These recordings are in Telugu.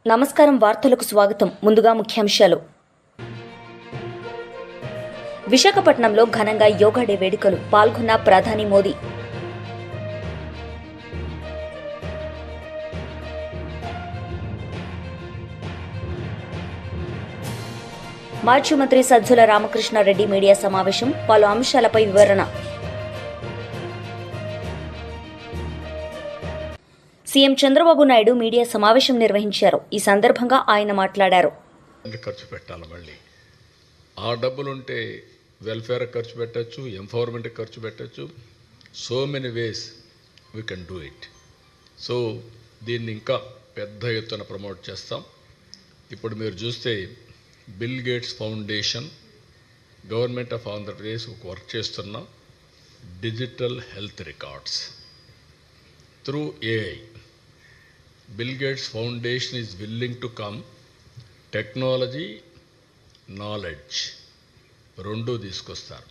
నమస్కారం, వార్తలకు స్వాగతం. ముందుగా ముఖ్యాంశాలు. విశాఖపట్నంలో ఘనంగా యోగా డే వేడుకలు, పాల్గొన్న ప్రధాని మోదీ. మాజీ మంత్రి సజ్జల రామకృష్ణారెడ్డి మీడియా సమావేశం, పలు అంశాలపై వివరణ. సీఎం చంద్రబాబు నాయుడు మీడియా సమావేశం నిర్వహించారు. ఈ సందర్భంగా ఆయన మాట్లాడారు. ఖర్చు పెట్టాలి, మళ్ళీ ఆ డబ్బులుంటే వెల్ఫేర్ ఖర్చు పెట్టచ్చు, ఎంపవర్మెంట్ ఖర్చు పెట్టచ్చు. So many ways we can do it. So దీన్ని ఇంకా పెద్ద ఎత్తున ప్రమోట్ చేస్తాం. ఇప్పుడు మీరు చూస్తే bill gates foundation, government of Andhra Pradesh ఒక వర్క్ చేస్తున్న digital health records through AI. Bill Gates Foundation is willing to come. Technology, knowledge రెండు తీసుకొస్తారు.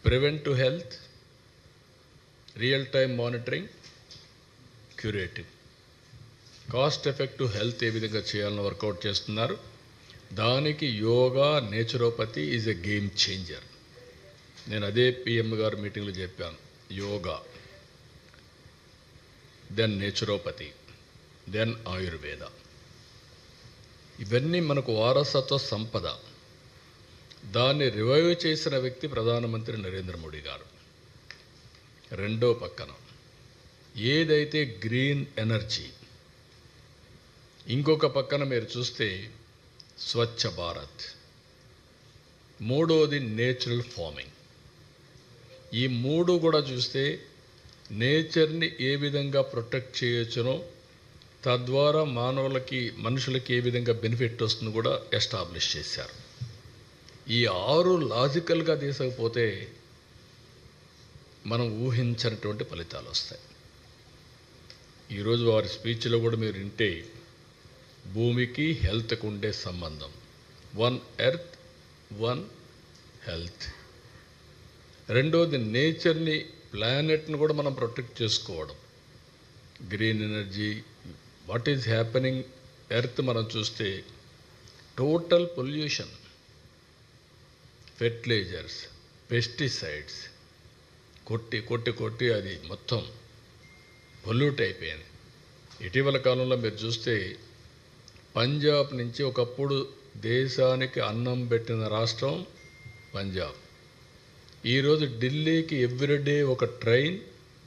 Preventive health, real time monitoring, curative, cost effective health ఏ విధంగా చేయాలని వర్కౌట్ చేస్తున్నారు. దానికి yoga, naturopathy is a game changer. నేను అదే పిఎం గారు మీటింగ్లో చెప్పాను. Yoga, then naturopathy, then Ayurveda. ఇవన్నీ మనకు వారసత్వ సంపద. దాన్ని రివైవ్ చేసిన వ్యక్తి ప్రధానమంత్రి నరేంద్ర మోడీ గారు. రెండో పక్కన ఏదైతే గ్రీన్ ఎనర్జీ, ఇంకొక పక్కన మీరు చూస్తే స్వచ్ఛ భారత్, మూడోది నేచురల్ ఫార్మింగ్. ఈ మూడు కూడా చూస్తే నేచర్ని ఏ విధంగా ప్రొటెక్ట్ చేయొచ్చునో, తద్వారా మనుషులకి ఏ విధంగా బెనిఫిట్ వస్తుందో కూడా ఎస్టాబ్లిష్ చేశారు. ఈ 6 లాజికల్గా తీసుకపోతే మనం ఊహించినటువంటి ఫలితాలు వస్తాయి. ఈరోజు వారి స్పీచ్లో కూడా మీరు వింటే భూమికి హెల్త్కు ఉండే సంబంధం, 1 ఎర్త్ 1 హెల్త్. రెండోది నేచర్ని, ప్లానెట్ని కూడా మనం ప్రొటెక్ట్ చేసుకోవడం. Green energy, what is happening earth మనం చూస్తే టోటల్ పొల్యూషన్, ఫెర్టిలైజర్స్, పెస్టిసైడ్స్ కొట్టి అది మొత్తం పొల్యూట్ అయిపోయింది. ఇటీవల కాలంలో మీరు చూస్తే పంజాబ్ నుంచి, ఒకప్పుడు దేశానికి అన్నం పెట్టిన రాష్ట్రం పంజాబ్, ఈరోజు ఢిల్లీకి ఎవ్రీడే ఒక ట్రైన్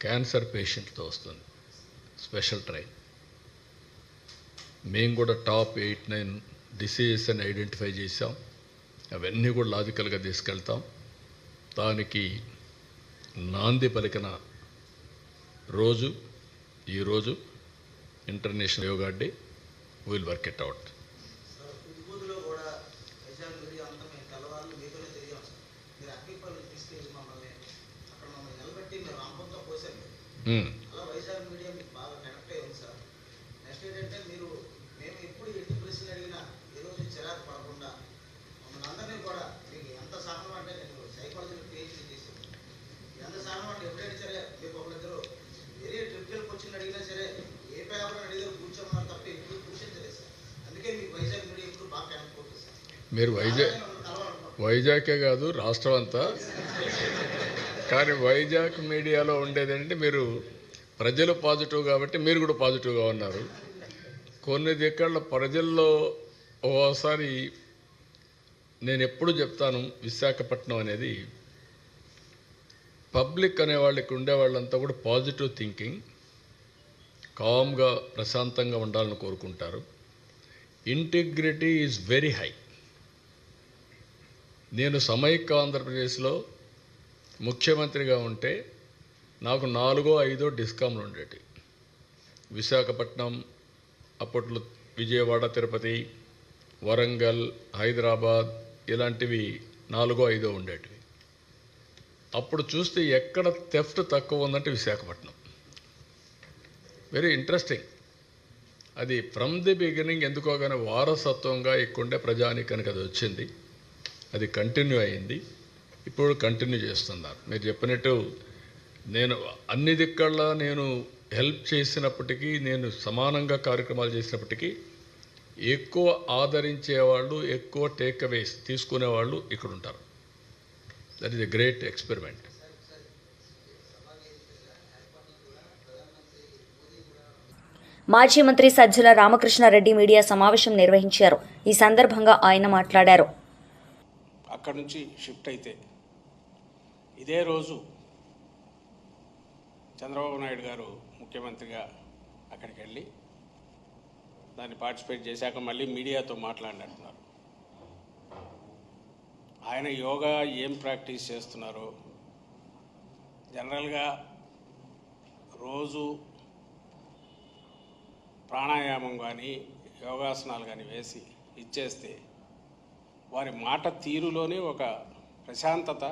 క్యాన్సర్ పేషెంట్తో వస్తుంది, స్పెషల్ ట్రైన్. మేము కూడా టాప్ 8-9 డిసీజెస్ అని ఐడెంటిఫై చేసాం. అవన్నీ కూడా లాజికల్గా తీసుకెళ్తాం. దానికి నాంది పలికిన రోజు ఈరోజు international yoga day. Will work it out. మీరు వైజాగే కాదు, రాష్ట్రం అంతా. కానీ వైజాగ్ మీడియాలో ఉండేదంటే మీరు ప్రజలు పాజిటివ్ కాబట్టి మీరు కూడా పాజిటివ్గా ఉన్నారు. కొన్ని దిక్కల ప్రజల్లో ఓసారి నేను ఎప్పుడు చెప్తాను, విశాఖపట్నం అనేది పబ్లిక్ అనేవాళ్ళకి ఉండేవాళ్ళంతా కూడా పాజిటివ్ థింకింగ్, కామ్గా ప్రశాంతంగా ఉండాలని కోరుకుంటారు. Integrity is very high. నేను సమైక్య ఆంధ్రప్రదేశ్లో ముఖ్యమంత్రిగా ఉంటే నాకు 4-5 డిస్కామ్లు ఉండేవి. విశాఖపట్నం, అప్పట్లో విజయవాడ, తిరుపతి, వరంగల్, హైదరాబాద్ ఇలాంటివి 4-5 ఉండేటివి. అప్పుడు చూస్తే ఎక్కడ థెఫ్ట్ తక్కువ ఉందంటే విశాఖపట్నం. Very interesting. అది ఫ్రమ్ ది బిగినింగ్ ఎందుకో కానీ వారసత్వంగా ఇక్కడే ప్రజానీకానికి అది వచ్చింది. అది కంటిన్యూ అయింది, ఇప్పుడు కంటిన్యూ చేస్తున్నారు. మీరు చెప్పినట్టు నేను అన్ని దిక్కల్లా నేను హెల్ప్ చేసినప్పటికీ, నేను సమానంగా కార్యక్రమాలు చేసినప్పటికీ ఎక్కువ ఆదరించేవాళ్ళు, ఎక్కువ టేక్ అవేస్ తీసుకునేవాళ్ళు ఇక్కడ ఉంటారు. That is a great experiment. మాజీ మంత్రి సజ్జల రామకృష్ణారెడ్డి మీడియా సమావేశం నిర్వహించారు. ఈ సందర్భంగా ఆయన మాట్లాడారు. అక్కడి నుంచి షిఫ్ట్ అయితే ఇదే రోజు చంద్రబాబు నాయుడు గారు ముఖ్యమంత్రిగా అక్కడికి వెళ్ళి దాన్ని పార్టిసిపేట్ చేశాక మళ్ళీ మీడియాతో మాట్లాడినట్టున్నారు. ఆయన యోగా ఏం ప్రాక్టీస్ చేస్తున్నారో, జనరల్గా రోజు ప్రాణాయామం కానీ యోగాసనాలు కానీ వేసి ఇచ్చేస్తే వారి మాట తీరులోనే ఒక ప్రశాంతత,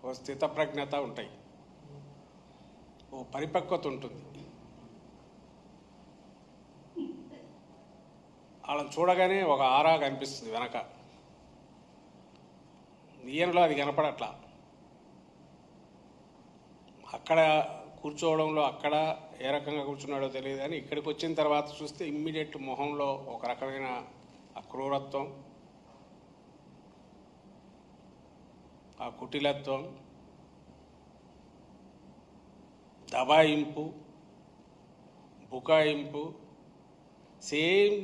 ఒక స్థితప్రజ్ఞత ఉంటాయి, ఓ పరిపక్వత ఉంటుంది. వాళ్ళని చూడగానే ఒక ఆరా కనిపిస్తుంది వెనక. ఈయనలో అది కనపడట్లా. అక్కడ కూర్చోవడంలో అక్కడ ఏ రకంగా కూర్చున్నాడో తెలియదు, కానీ ఇక్కడికి వచ్చిన తర్వాత చూస్తే ఇమ్మీడియట్ మొహంలో ఒక రకమైన అక్రూరత్వం, ఆ కుటిలత్వం, దబాయింపు, బుకాయింపు సేమ్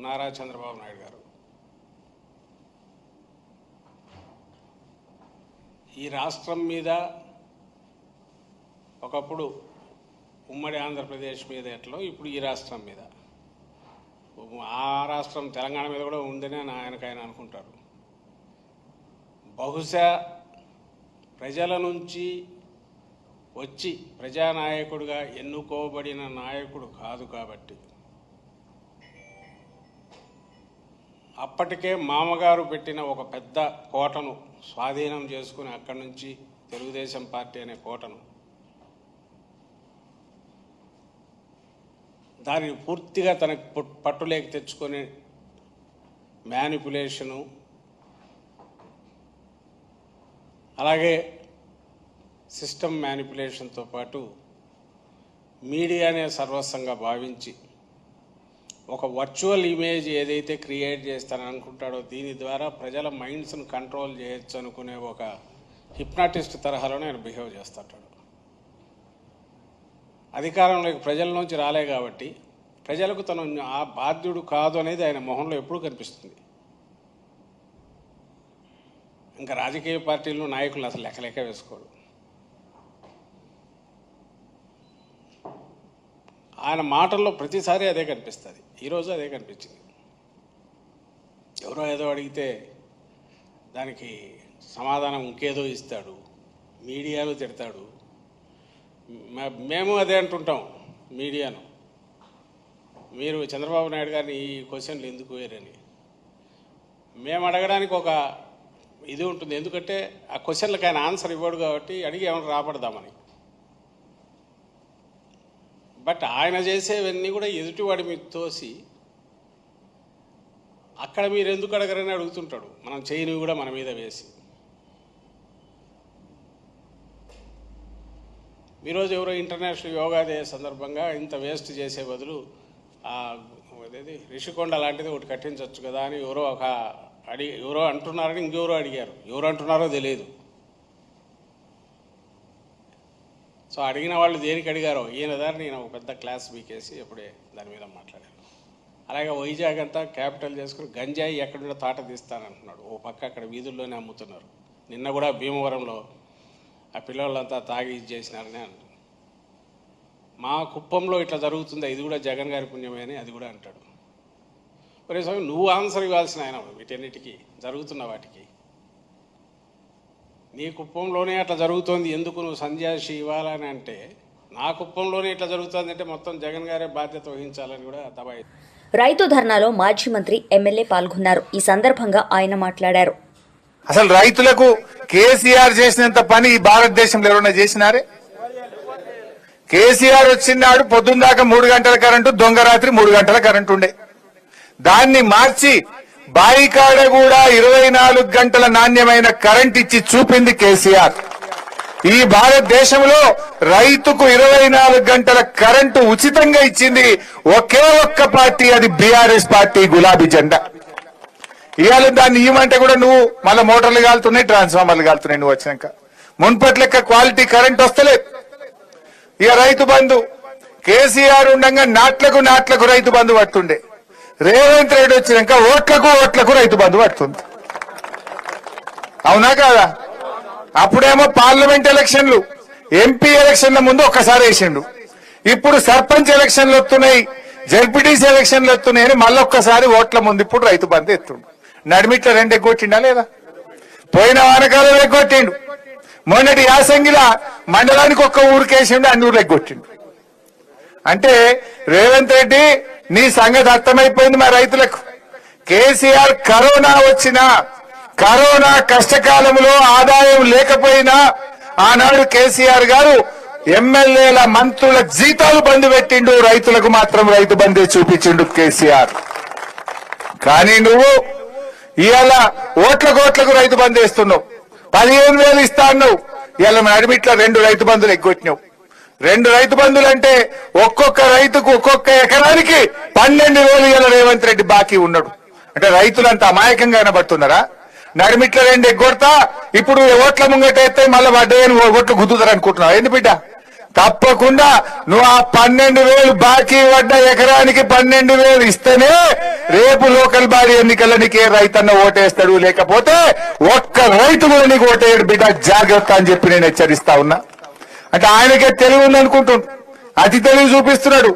నారా చంద్రబాబు నాయుడు గారు. ఈ రాష్ట్రం మీద ఒకప్పుడు ఉమ్మడి ఆంధ్రప్రదేశ్ మీద ఎట్లో ఇప్పుడు ఈ రాష్ట్రం మీద, ఆ రాష్ట్రం తెలంగాణ మీద కూడా ఉందని ఆయన అనుకుంటారు. బహుశా ప్రజల నుంచి వచ్చి ప్రజానాయకుడిగా ఎన్నుకోబడిన నాయకుడు కాదు కాబట్టి అప్పటికే మామగారు పెట్టిన ఒక పెద్ద కోటను స్వాధీనం చేసుకుని అక్కడి నుంచి తెలుగుదేశం పార్టీ అనే కోటను దానిని పూర్తిగా తనకు పట్టులేకి తెచ్చుకొని మ్యానిపులేషను, అలాగే సిస్టమ్ మ్యానిపులేషన్తో పాటు మీడియానే సర్వస్వంగా భావించి ఒక వర్చువల్ ఇమేజ్ ఏదైతే క్రియేట్ చేస్తానని అనుకుంటాడో దీని ద్వారా ప్రజల మైండ్స్ను కంట్రోల్ చేయొచ్చు అనుకునే ఒక హిప్నాటిస్ట్ తరహాలోనే ఆయన బిహేవ్ చేస్తుంటాడు. అధికారంలోకి ప్రజల నుంచి రాలే కాబట్టి ప్రజలకు తను ఆ బాధ్యుడు కాదు అనేది ఆయన మొహంలో ఎప్పుడూ కనిపిస్తుంది. ఇంకా రాజకీయ పార్టీలు నాయకులు అసలు లెక్క వేసుకోడు. ఆయన మాటల్లో ప్రతిసారి అదే కనిపిస్తుంది. ఈరోజు అదే కనిపించింది. ఎవరో ఏదో అడిగితే దానికి సమాధానం ఇంకేదో ఇస్తాడు, మీడియాను తిడతాడు. మేము అదే అంటుంటాం మీడియాను, మీరు చంద్రబాబు నాయుడు గారిని ఈ క్వశ్చన్లు ఎందుకు వేరని. మేము అడగడానికి ఒక ఇది ఉంటుంది, ఎందుకంటే ఆ క్వశ్చన్లకు ఆయన ఆన్సర్ ఇవ్వడు కాబట్టి అడిగి ఏమైనా రాబడదామని. బట్ ఆయన చేసేవన్నీ కూడా ఎదుటివాడి మీద తోసి అక్కడ మీరు ఎందుకు అడగరని అడుగుతుంటాడు, మనం చేయనివి కూడా మన మీద వేసి. ఈరోజు ఎవరో ఇంటర్నేషనల్ యోగా డే సందర్భంగా ఇంత వేస్ట్ చేసే బదులు అదేది రిషికొండ లాంటిది ఒకటి కట్టించవచ్చు కదా అని ఎవరో అంటున్నారని ఇంకెవరో అడిగారు. ఎవరు అంటున్నారో తెలియదు. సో అడిగిన వాళ్ళు దేనికి అడిగారో ఈయన దాన్ని నేను ఒక పెద్ద క్లాస్ బీకేసి ఎప్పుడే దాని మీద మాట్లాడాను. అలాగే వైజాగ్ అంతా క్యాపిటల్ చేసుకుని గంజాయి ఎక్కడుండో తాట తీస్తానంటున్నాడు. ఓ పక్క అక్కడ వీధుల్లోనే అమ్ముతున్నారు. నిన్న కూడా భీమవరంలో ఆ పిల్లలంతా తాగి చేసినారని అంటారు. మా కుప్పంలో ఇట్లా జరుగుతుందా, ఇది కూడా జగన్ గారి పుణ్యమే అని అది కూడా అంటాడు. ఒరే స్వామి, నువ్వు ఆన్సర్ ఇవ్వాల్సిన ఆయన వీటన్నిటికీ జరుగుతున్న వాటికి. నీ కుప్పంలోనే అట్లా జరుగుతోంది, ఎందుకు నువ్వు సంజాషి ఇవ్వాలని అంటే, నా కుప్పంలోనే ఇట్లా జరుగుతుంది అంటే మొత్తం జగన్ గారే బాధ్యత వహించాలని కూడా దబాయి. రైతు ధర్నాలో మాజీ మంత్రి ఎమ్మెల్యే పాల్గొన్నారు. ఈ సందర్భంగా ఆయన మాట్లాడారు. అసలు రైతులకు కేసీఆర్ చేసినంత పని ఈ భారతదేశంలో ఎవరైనా చేసినారే? కేసీఆర్ వచ్చినాడు పొద్దున్న దాకా 3 గంటల కరెంటు, దొంగ రాత్రి 3 గంటల కరెంటు ఉండే. దాన్ని మార్చి బాయికాడ కూడా 24 గంటల నాణ్యమైన కరెంట్ ఇచ్చి చూపింది కేసీఆర్. ఈ భారతదేశంలో రైతుకు 24 గంటల కరెంటు ఉచితంగా ఇచ్చింది ఒకే ఒక్క పార్టీ, అది బీఆర్ఎస్ పార్టీ, గులాబీ జెండా. ఇవాళ దాన్ని ఇవ్వమంటే కూడా నువ్వు మళ్ళీ మోటార్లు కాలుతున్నాయి, ట్రాన్స్ఫార్మర్లు కాలుతున్నాయి. నువ్వు వచ్చినాక మున్పటి లెక్క క్వాలిటీ కరెంట్ వస్తలేదు. ఇక రైతు బంధు కేసీఆర్ ఉండగా నాట్లకు రైతు బంధు పడుతుండే. రేవంత్ రెడ్డి వచ్చినాక ఓట్లకు రైతు బంధు పడుతుంది. అవునా కాదా? అప్పుడేమో పార్లమెంట్ ఎలక్షన్లు, ఎంపీ ఎలక్షన్ల ముందు ఒక్కసారి వేసిండు. ఇప్పుడు సర్పంచ్ ఎలక్షన్లు వస్తున్నాయి, జడ్పీటీసీ ఎలక్షన్లు వస్తున్నాయని మళ్ళొక్కసారి ఓట్ల ముందు ఇప్పుడు రైతు బంధు ఎత్తుండు. నడిమిట్ల 2 ఎగ్గొట్టిండా లేదా? పోయిన వానకాలం ఎగ్గొట్టిండు. మొన్నటి యాసంగిలా మండలానికి ఒక్క ఊరికేసిండు, అన్ని ఊర్లు ఎగ్గొట్టిండు. అంటే రేవంత్ రెడ్డి నీ సంగతి అర్థమైపోయింది మా రైతులకు. కేసీఆర్ కరోనా వచ్చినా, కరోనా కష్టకాలంలో ఆదాయం లేకపోయినా ఆనాడు కేసీఆర్ గారు ఎమ్మెల్యేల మంత్రుల జీతాలు బంద్ పెట్టిండు, రైతులకు మాత్రం రైతు బంధే చూపించిండు కేసీఆర్. కానీ నువ్వు ఇవాళ ఓట్లకు రైతు బంద్ వేస్తున్నావు. 15,000 ఇస్తా అన్నావు, ఇవాళ నడిమిట్ల 2 రైతు బంధులు ఎగ్గొట్టినావు. 2 రైతు బంధులు అంటే ఒక్కొక్క రైతుకు ఒక్కొక్క ఎకరానికి 12,000 ఇవాళ రేవంత్ రెడ్డి బాకీ ఉన్నాడు. అంటే రైతులంతా అమాయకంగా కనబడుతున్నారా? నడిమిట్ల 2 ఎగ్గొడతా, ఇప్పుడు ఓట్ల ముంగట అయితే మళ్ళీ వడ్డేని ఓట్లు గుద్దుతారు అనుకుంటున్నావు. ఏంది బిడ్డ? తప్పకుండా నువ్వు ఆ 12,000 బాకీ పడ్డ ఎకరానికి 12,000 ఇస్తేనే రేపు లోకల్ బాడీ ఎన్నికల్లో నీకే రైతన్న ఓటేస్తాడు, లేకపోతే ఒక్క రైతు కూడా నీకు ఓటేయడు బిడ్డ, జాగ్రత్త అని చెప్పి నేను హెచ్చరిస్తా ఉన్నా. అంటే ఆయనకే తెలివి ఉందనుకుంటుండు, అతి తెలివి చూపిస్తున్నాడు.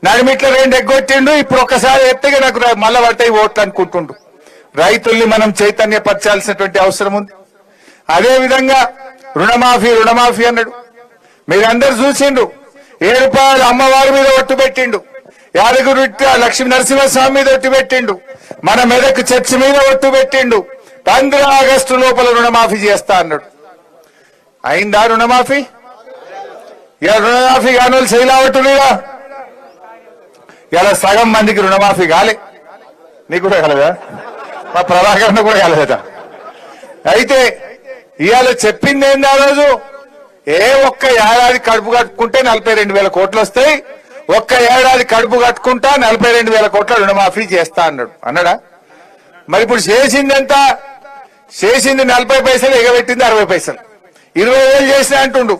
నడిమిట్ల 2 ఎగ్గొట్టిండు, ఇప్పుడు ఒక్కసారి ఎత్తగా నాకు మళ్ళా పట్టాయి ఓట్లు అనుకుంటుండు. రైతుల్ని మనం చైతన్యపరచాల్సినటువంటి అవసరం ఉంది. అదే విధంగా రుణమాఫీ అన్నాడు. మీరందరూ చూసిండు. 7 రూపాయలు అమ్మవారి మీద ఒట్టు పెట్టిండు, యాదగిరి లక్ష్మీ నరసింహస్వామి మీద ఒట్టు పెట్టిండు, మన మెదక్ చర్చి మీద ఒట్టు పెట్టిండు. 15 ఆగస్టు లోపల రుణమాఫీ చేస్తా అన్నాడు. అయిందా రుణమాఫీ? ఇలా రుణమాఫీ కాని వాళ్ళు శైలావట్టుగా ఇలా సగం మందికి రుణమాఫీ కాలే. నీకు కూడా కాలేదా? మా ప్రభాకరణ కూడా కాలేదట. అయితే ఇవాళ చెప్పింది ఏంది? ఆ రోజు ఒక్క ఏడాది కడుపు కట్టుకుంటే 42,000 కోట్లు వస్తాయి, ఒక్క ఏడాది కడుపు కట్టుకుంటా 42,000 కోట్ల రుణమాఫీ చేస్తా అన్నాడా? మరి ఇప్పుడు చేసింది ఎంత? చేసింది 40 పైసలు, ఎగబెట్టింది 60 పైసలు. 20,000 చేసినా అంటుండు,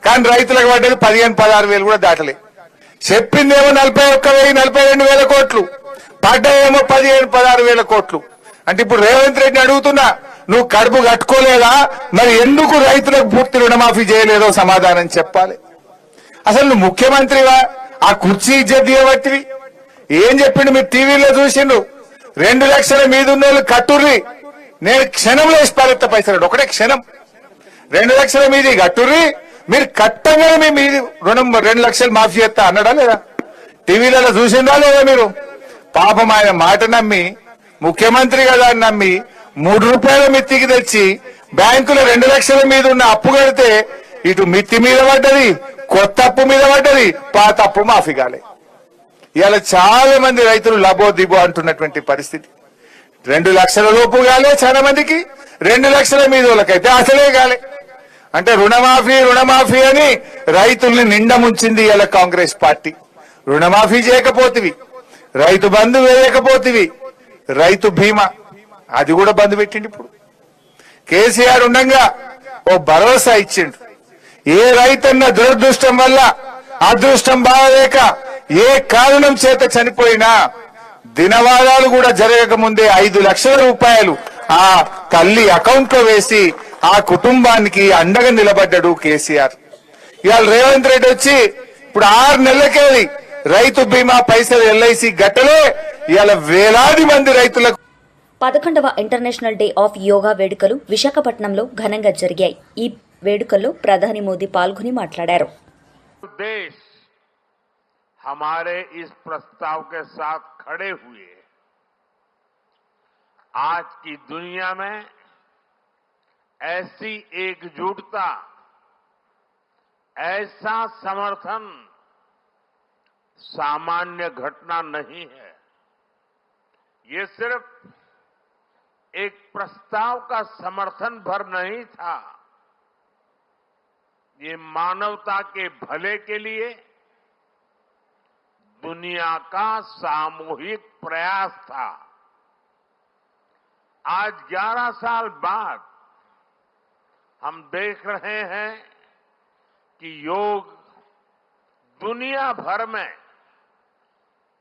కానీ రైతులకు పడ్డది 15,000-16,000 కూడా దాటలే. చెప్పిందేమో 41,000 42,000 కోట్లు, పడ్డాయేమో 15,000-16,000 కోట్లు. అంటే ఇప్పుడు రేవంత్ రెడ్డి అడుగుతున్నా, నువ్వు కడుపు కట్టుకోలేదా? మరి ఎందుకు రైతులకు పూర్తి రుణమాఫీ చేయలేదో సమాధానం చెప్పాలి. అసలు నువ్వు ముఖ్యమంత్రివా? ఆ కుర్చీ ఇజ్జత్ తీయబట్టివి. ఏం చెప్పిండు? మీరు టీవీలో చూసిండు. 2 లక్షల మీద ఉన్న వాళ్ళు కట్టుర్రి, నేను క్షణంలో ఇస్తారెత్త పైసలు, ఒకటే క్షణం 2 లక్షల మీది కట్టుర్రి, మీరు కట్టంగానే మీ మీది రుణం 2 లక్షలు మాఫీ చేస్తా అన్నాడా లేదా? టీవీలలో చూసిందా లేదా మీరు? పాపం ఆయన మాట నమ్మి, ముఖ్యమంత్రి కదా అని నమ్మి 3 రూపాయల మిత్తికి తెచ్చి బ్యాంకులో 2 లక్షల మీద ఉన్న అప్పు కడితే ఇటు మిత్తి మీద పడ్డది, కొత్త అప్పు మీద పడ్డది, పాత అప్పు మాఫీ కాలే. ఇవాళ చాలా మంది రైతులు లబో దిబో అంటున్నటువంటి పరిస్థితి. 2 లక్షల లోపు కాలే చాలా మందికి, 2 లక్షల మీద వాళ్ళకైతే అసలే కాలే. అంటే రుణమాఫీ అని రైతుల్ని నిండా ముంచింది ఇవాళ కాంగ్రెస్ పార్టీ. రుణమాఫీ చేయకపోతివి, రైతు బంధు వేయకపోతివి, రైతు బీమా అది కూడా బంద్ పెట్టిండు. ఇప్పుడు కేసీఆర్ ఉండగా ఓ భరోసా ఇచ్చిండు. ఏ రైతన్న దురదృష్టం వల్ల, అదృష్టం బాగలేక, ఏ కారణం చేత చనిపోయినా దినవారాలు కూడా జరగక ముందే 5 లక్షల రూపాయలు ఆ తల్లి అకౌంట్ లో వేసి ఆ కుటుంబానికి అండగా నిలబడ్డాడు కేసీఆర్. ఇవాళ రేవంత్ రెడ్డి వచ్చి ఇప్పుడు 6 నెలలకేది రైతు బీమా పైసలు ఎల్ఐసి గట్టలే ఇవాళ వేలాది మంది రైతులకు. 11వ ఇంటర్నేషనల్ డే ఆఫ్ యోగా వేడుకలు విశాఖపట్నంలో ఘనంగా జరిగాయి. ఈ వేడుకల్లో ప్రధాని మోదీ పాల్గొని మాట్లాడారు. देश हमारे इस प्रस्ताव के साथ खड़े हुए आज की दुनिया में ऐसी एकजुटता ऐसा समर्थन सामान्य घटना नहीं है। ये सिर्फ एक प्रस्ताव का समर्थन भर नहीं था, ये मानवता के भले के लिए दुनिया का सामूहिक प्रयास था। आज 11 साल बाद हम देख रहे हैं कि योग दुनिया भर में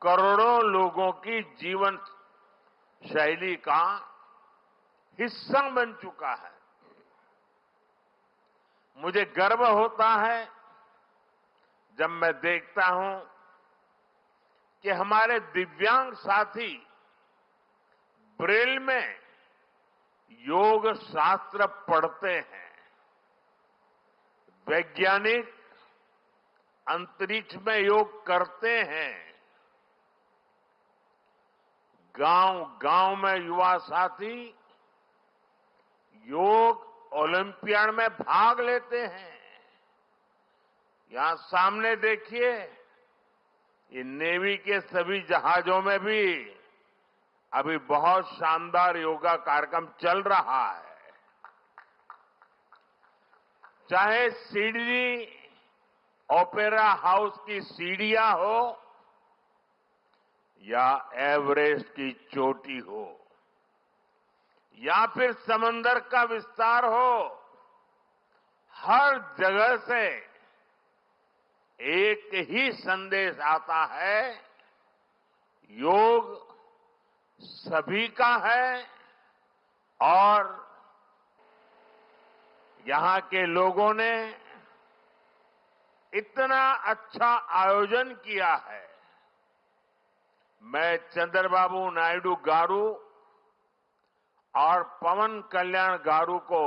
करोड़ों लोगों की जीवन शैली का हिस्सा बन चुका है। मुझे गर्व होता है जब मैं देखता हूं कि हमारे दिव्यांग साथी ब्रेल में योग शास्त्र पढ़ते हैं, वैज्ञानिक अंतरिक्ष में योग करते हैं, गांव-गांव में युवा साथी योग ओलंपियाड में भाग लेते हैं। यहां सामने देखिए, ये नेवी के सभी जहाजों में भी अभी बहुत शानदार योगा कार्यक्रम चल रहा है। चाहे सिडनी ओपेरा हाउस की सीढ़ियां हो या एवरेस्ट की चोटी हो या फिर समंदर का विस्तार हो, हर जगह से एक ही संदेश आता है, योग सभी का है। और यहां के लोगों ने इतना अच्छा आयोजन किया है। मैं चंद्रबाबू नायडू गारू और पवन कल्याण गारू को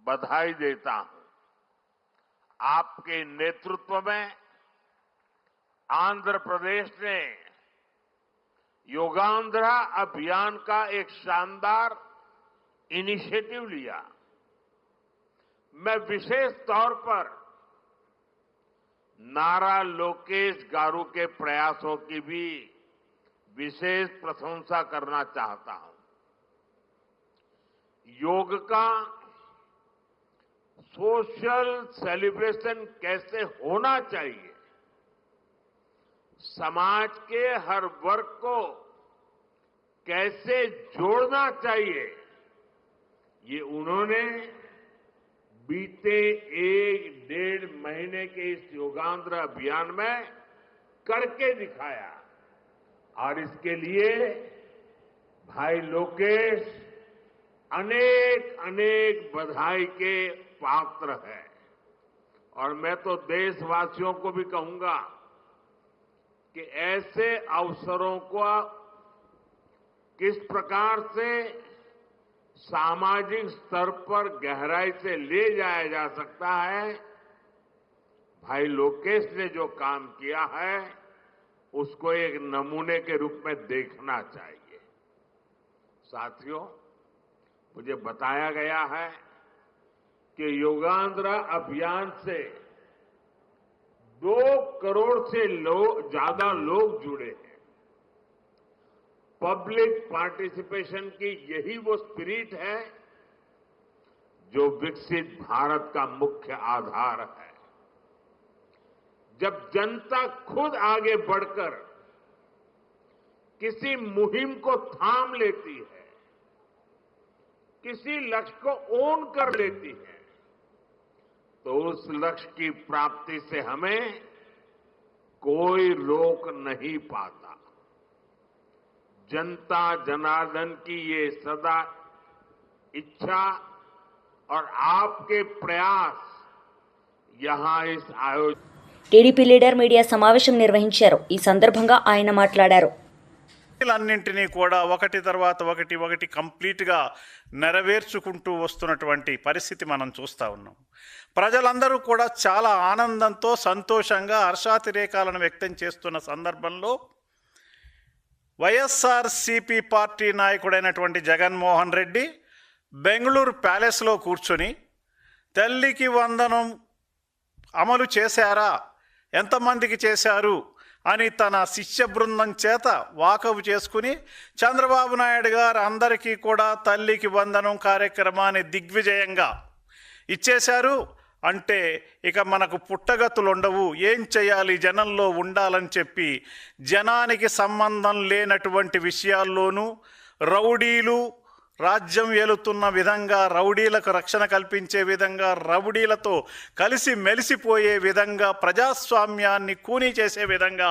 बधाई देता हूं। आपके नेतृत्व में आंध्र प्रदेश ने योगांध्रा अभियान का एक शानदार इनिशिएटिव लिया। मैं विशेष तौर पर नारा लोकेश गारू के प्रयासों की भी विशेष प्रशंसा करना चाहता हूं। योग का सोशल सेलिब्रेशन कैसे होना चाहिए, समाज के हर वर्ग को कैसे जोड़ना चाहिए, ये उन्होंने बीते 1-1.5 महीने के इस योगांध्र अभियान में करके दिखाया। और इसके लिए भाई लोकेश अनेक अनेक बधाई के पात्र है। और मैं तो देशवासियों को भी कहूंगा कि ऐसे अवसरों को किस प्रकार से सामाजिक स्तर पर गहराई से ले जाया जा सकता है, भाई लोकेश ने जो काम किया है उसको एक नमूने के रूप में देखना चाहिए। साथियों, मुझे बताया गया है कि योगांध्रा अभियान से 2 करोड़ से ज्यादा लोग जुड़े हैं। पब्लिक पार्टिसिपेशन की यही वो स्पिरिट है जो विकसित भारत का मुख्य आधार है। जब जनता खुद आगे बढ़कर किसी मुहिम को थाम लेती है, किसी लक्ष्य को ओन कर लेती है, तो उस लक्ष्य की प्राप्ति से हमें कोई रोक नहीं पाता। जनता जनार्दन की ये सदा इच्छा और आपके प्रयास यहां इस आयोजन టీడీపీ లీడర్ మీడియా సమావేశం నిర్వహించారు. ఈ సందర్భంగా ఆయన మాట్లాడారు. అన్నింటినీ కూడా ఒకటి తర్వాత ఒకటి కంప్లీట్గా నెరవేర్చుకుంటూ వస్తున్నటువంటి పరిస్థితి మనం చూస్తూ ఉన్నాం. ప్రజలందరూ కూడా చాలా ఆనందంతో సంతోషంగా హర్షాతిరేకాలను వ్యక్తం చేస్తున్న సందర్భంలో వైఎస్ఆర్సీపీ పార్టీ నాయకుడైనటువంటి జగన్మోహన్ రెడ్డి బెంగళూరు ప్యాలెస్లో కూర్చొని తల్లికి వందనం అమలు చేశారా, ఎంతమందికి చేశారు అని తన శిష్య బృందం చేత వాకపు చేసుకుని చంద్రబాబు నాయుడు గారు అందరికీ కూడా తల్లికి వందనం కార్యక్రమాన్ని దిగ్విజయంగా ఇచ్చేశారు. అంటే ఇక మనకు పుట్టగతులు ఉండవు, ఏం చేయాలి, జనంలో ఉండాలని చెప్పి జనానికి సంబంధం లేనటువంటి విషయాల్లోనూ రౌడీలు రాజ్యం ఏలుతున్న విధంగా, రౌడీలకు రక్షణ కల్పించే విధంగా, రౌడీలతో కలిసి మెలిసిపోయే విధంగా, ప్రజాస్వామ్యాన్ని కూనీ చేసే విధంగా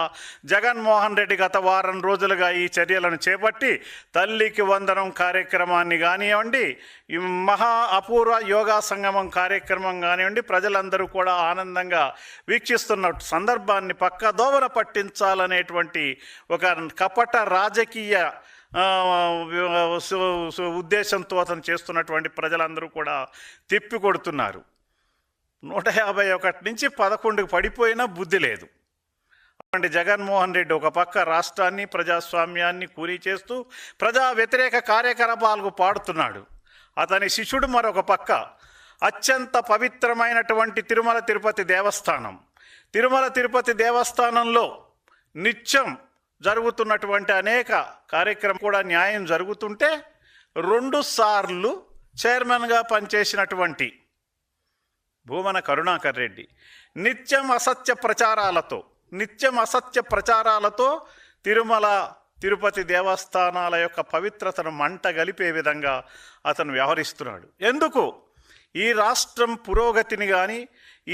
జగన్మోహన్ రెడ్డి గత వారం రోజులుగా ఈ చర్యలను చేపట్టి తల్లికి వందనం కార్యక్రమాన్ని కానివ్వండి, ఈ మహా అపూర్వ యోగా సంగమం కార్యక్రమం కానివ్వండి, ప్రజలందరూ కూడా ఆనందంగా వీక్షిస్తున్న సందర్భాన్ని పక్కదోవన పట్టించాలనేటువంటి ఒక కపట రాజకీయ ఉద్దేశంతో అతను చేస్తున్నటువంటి ప్రజలందరూ కూడా తిప్పికొడుతున్నారు. 151 నుంచి 11కు పడిపోయినా బుద్ధి లేదు. అటువంటి జగన్మోహన్ రెడ్డి ఒక పక్క రాష్ట్రాన్ని, ప్రజాస్వామ్యాన్ని కూనీ చేస్తూ ప్రజా వ్యతిరేక కార్యకలాపాలకు పాడుతున్నాడు. అతని శిష్యుడు మరొక పక్క అత్యంత పవిత్రమైనటువంటి తిరుమల తిరుపతి దేవస్థానంలో నిత్యం జరుగుతున్నటువంటి అనేక కార్యక్రమం కూడా న్యాయం జరుగుతుంటే 2 సార్లు చైర్మన్గా పనిచేసినటువంటి భూమన కరుణాకర్ రెడ్డి నిత్యం అసత్య ప్రచారాలతో తిరుమల తిరుపతి దేవస్థానాల యొక్క పవిత్రతను మంట గలిపే విధంగా అతను వ్యవహరిస్తున్నాడు. ఎందుకు? ఈ రాష్ట్రం పురోగతిని కానీ,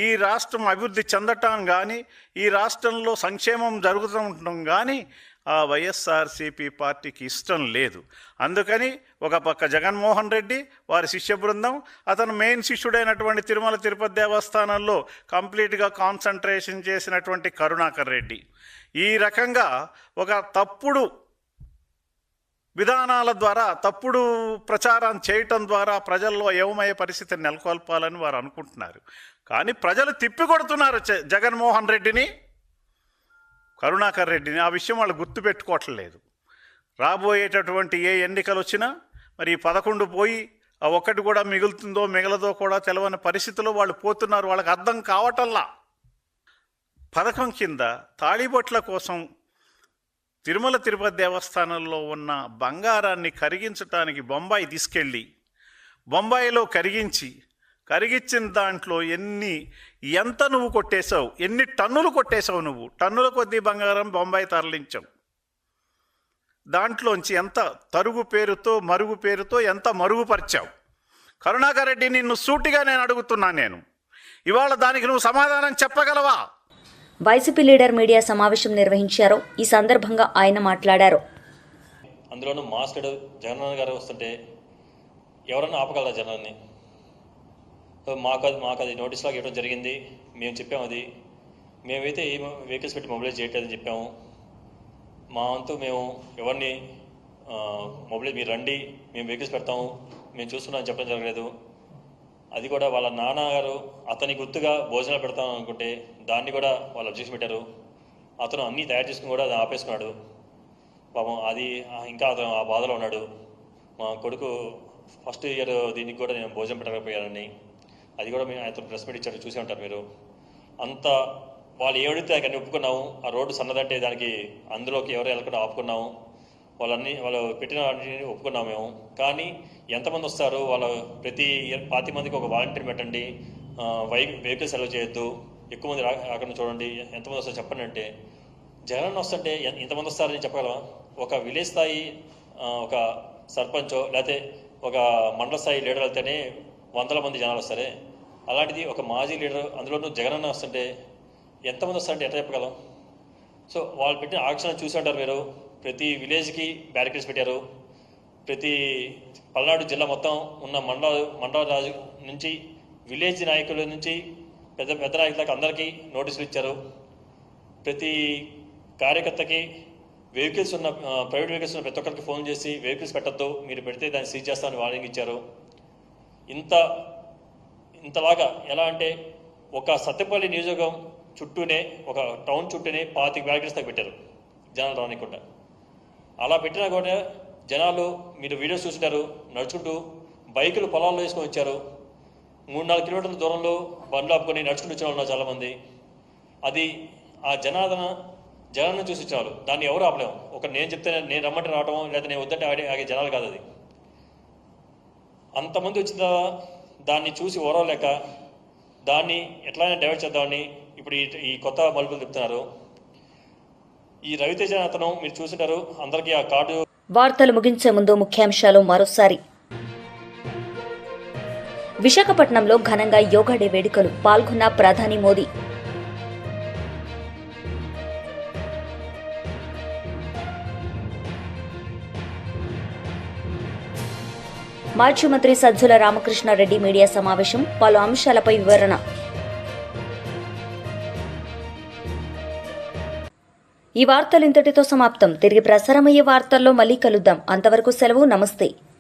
ఈ రాష్ట్రం అభివృద్ధి చెందటం కానీ, ఈ రాష్ట్రంలో సంక్షేమం జరుగుతుండటం కానీ ఆ వైఎస్ఆర్సీపీ పార్టీకి ఇష్టం లేదు. అందుకని ఒక పక్క జగన్మోహన్ రెడ్డి, వారి శిష్య బృందం, అతను మెయిన్ శిష్యుడైనటువంటి తిరుమల తిరుపతి దేవస్థానంలో కంప్లీట్గా కాన్సన్ట్రేషన్ చేసినటువంటి కరుణాకర్ రెడ్డి ఈ రకంగా ఒక తప్పుడు విధానాల ద్వారా, తప్పుడు ప్రచారం చేయటం ద్వారా ప్రజల్లో ఏమయ్యే పరిస్థితిని నెలకొల్పాలని వారు అనుకుంటున్నారు. కానీ ప్రజలు తిప్పికొడుతున్నారు జగన్మోహన్ రెడ్డిని, కరుణాకర్ రెడ్డిని. ఆ విషయం వాళ్ళు గుర్తుపెట్టుకోవట్లేదు. రాబోయేటటువంటి ఏ ఎన్నికలు వచ్చినా మరి 11 పోయి ఆ ఒక్కటి కూడా మిగులుతుందో మిగలదో కూడా తెలవని పరిస్థితిలో వాళ్ళు పోతున్నారు. వాళ్ళకి అర్థం కావటల్లా. పథకం కింద తాళిబొట్ల కోసం తిరుమల తిరుపతి దేవస్థానంలో ఉన్న బంగారాన్ని కరిగించడానికి బొంబాయి తీసుకెళ్ళి బొంబాయిలో కరిగించిన దాంట్లో ఎంత నువ్వు కొట్టేశావు, ఎన్ని టన్నులు కొట్టేశావు, నువ్వు టన్నుల కొద్దీ బంగారం బొంబాయి తరలించావు. దాంట్లోంచి ఎంత మరుగు పేరుతో ఎంత మరుగుపరిచావు. కరుణాకర్ రెడ్డి, నిన్ను సూటిగా నేను అడుగుతున్నాను, ఇవాళ దానికి నువ్వు సమాధానం చెప్పగలవా? వైసీపీ లీడర్ మీడియా సమావేశం నిర్వహించారు. ఈ సందర్భంగా ఆయన మాట్లాడారు. అందులోనూ మాస్ లీడర్ జగన్ గారు వస్తుంటే ఎవరన్నా ఆపగలరా జనాన్ని? మాకు అది నోటీస్ లాగా ఇవ్వడం జరిగింది. మేము చెప్పాము, అది మేమైతే ఏ వెహికల్స్ పెట్టి మొబిలైజ్ చేయట్లేదని చెప్పాము. మా వంతు మేము ఎవరిని మొబిలైజ్ మీరు రండి, మేము వెహికల్స్ పెడతాము, మేము చూస్తున్నామని చెప్పడం జరగలేదు. అది కూడా వాళ్ళ నాన్నగారు అతని గుర్తుగా భోజనాలు పెడతాం అనుకుంటే దాన్ని కూడా వాళ్ళు అబ్జెక్షన్ పెట్టారు. అతను అన్నీ తయారు చేసుకుని కూడా అది ఆపేసుకున్నాడు. పాపం అది ఇంకా అతను ఆ బాధలో ఉన్నాడు. మా కొడుకు ఫస్ట్ ఇయర్ దీనికి కూడా నేను భోజనం పెట్టకపోయానని అది కూడా మేము అతను ప్రెస్ మీట్ ఇచ్చారు, చూసే ఉంటారు మీరు. అంత వాళ్ళు ఏడితే దాన్ని ఒప్పుకున్నాము. ఆ రోడ్డు సన్నదంటే దానికి అందులోకి ఎవరు వెళ్ళకుండా ఆపుకున్నాము. వాళ్ళు పెట్టిన వాటిని ఒప్పుకున్నాము మేము. కానీ ఎంతమంది వస్తారు, వాళ్ళు ప్రతి 10 మందికి ఒక వాలంటీర్ పెట్టండి, వెహికల్స్ అలౌ చేయొద్దు, ఎక్కువ మంది రాకుండా చూడండి, ఎంతమంది వస్తారు చెప్పండి అంటే జగన్ వస్తుంటే ఇంతమంది వస్తారని చెప్పగలవా? ఒక విలేజ్ స్థాయి ఒక సర్పంచో లేకపోతే ఒక మండల స్థాయి లీడర్ వెళ్తేనే 100 మంది జనాలు వస్తారే. అలాంటిది ఒక మాజీ లీడర్, అందులోనూ జగనన్న వస్తుంటే ఎంతమంది వస్తారంటే ఎట్లా చెప్పగలం? సో వాళ్ళు పెట్టిన ఆక్షన్ చూసి ఉంటారు మీరు. ప్రతి విలేజ్కి బ్యారికేడ్స్ పెట్టారు. ప్రతి పల్నాడు జిల్లా మొత్తం ఉన్న మండల రాజు నుంచి విలేజ్ నాయకుల నుంచి పెద్ద నాయకులకు అందరికీ నోటీసులు ఇచ్చారు. ప్రతి కార్యకర్తకి వెహికల్స్ ఉన్న ప్రైవేట్ వెహికల్స్ ఉన్న ప్రతి ఒక్కరికి ఫోన్ చేసి వెహికల్స్ పెట్టద్దు, మీరు పెడితే దాన్ని సీజ్ చేస్తామని వార్నింగ్ ఇచ్చారు. ఇంతలాగా ఎలా అంటే ఒక సత్తెపల్లి నియోజకవర్గం చుట్టూనే, ఒక టౌన్ చుట్టూనే 25 బ్యారికేడ్స్ దాకా పెట్టారు జనాలు రానికుండా. అలా పెట్టినా కూడా జనాలు, మీరు వీడియోస్ చూస్తుంటారు, నడుచుకుంటూ బైకులు పొలాల్లో వేసుకొని వచ్చారు. 3-4 కిలోమీటర్ల దూరంలో బండ్లు ఆపుకొని నడుచుకుంటూ వచ్చిన వాళ్ళు చాలామంది. అది ఆ జనాన్ని చూసి ఇచ్చారు. దాన్ని ఎవరు ఆపలేము. నేను చెప్తే నేను రమ్మంటే రావటం, లేదా నేను వద్దంటే ఆగే జనాలు కాదు అది. అంతమంది వచ్చిన దాన్ని చూసి ఓరవలేక దాన్ని ఎట్లయినా డైవర్ట్ చేద్దామని ఇప్పుడు ఈ కొత్త మలుపులు తిప్పుతున్నారు. ఈ రవితేజ అతను మీరు చూసింటారు, అందరికీ ఆ కార్డు. వార్తలు ముగించే ముందు ముఖ్యాంశాలు మరోసారి. విశాఖపట్నంలో ఘనంగా యోగా డే వేడుకలు, పాల్గొన్న ప్రధాని మోదీ. మాజీ మంత్రి సజ్జల రామకృష్ణారెడ్డి మీడియా సమావేశం, పలు అంశాలపై వివరణ. ఈ వార్తలు ఇంతటితో సమాప్తం. తిరిగి ప్రసారమయ్యే వార్తల్లో మళ్ళీ కలుద్దాం. అంతవరకు సెలవు. నమస్తే.